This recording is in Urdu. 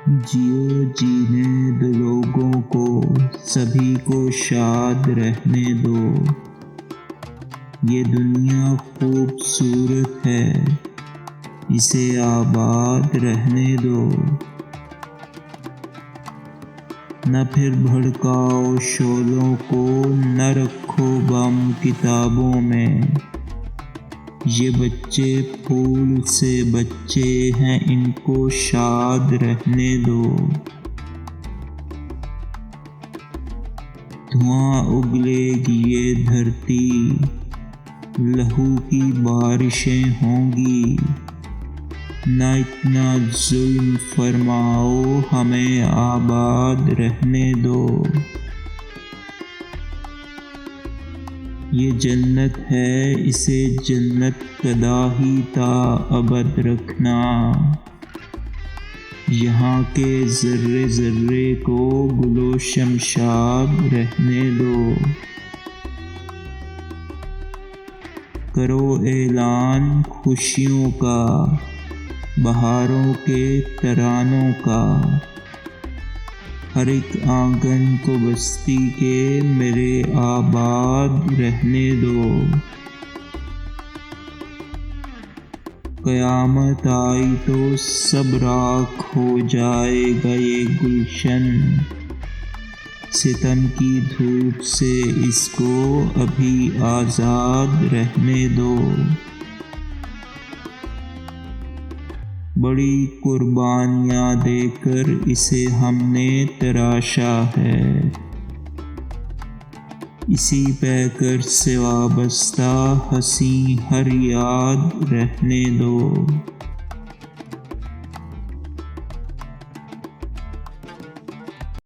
جیو جینے دو لوگوں کو، سبھی کو شاد رہنے دو۔ یہ دنیا خوبصورت ہے، اسے آباد رہنے دو۔ نہ پھر بھڑکاؤ شعلوں کو، نہ رکھو بم کتابوں میں۔ یہ بچے پھول سے بچے ہیں، ان کو شاد رہنے دو۔ دھواں اگلے گی یہ دھرتی، لہو کی بارشیں ہوں گی۔ نہ اتنا ظلم فرماؤ، ہمیں آباد رہنے دو۔ یہ جنت ہے، اسے جنت کدا ہی تا ابد رکھنا۔ یہاں کے ذرے ذرے کو گل و شمشاد رہنے دو۔ کرو اعلان خوشیوں کا، بہاروں کے ترانوں کا۔ ہر ایک آنگن کو بستی کے میرے آباد رہنے دو۔ قیامت آئی تو سب راکھ ہو جائے گا یہ گلشن۔ ستم کی دھوپ سے اس کو ابھی آزاد رہنے دو۔ بڑی قربانیاں دے کر اسے ہم نے تراشا ہے، اسی پیکر سے وابستہ ہنسی ہر یاد رہنے دو۔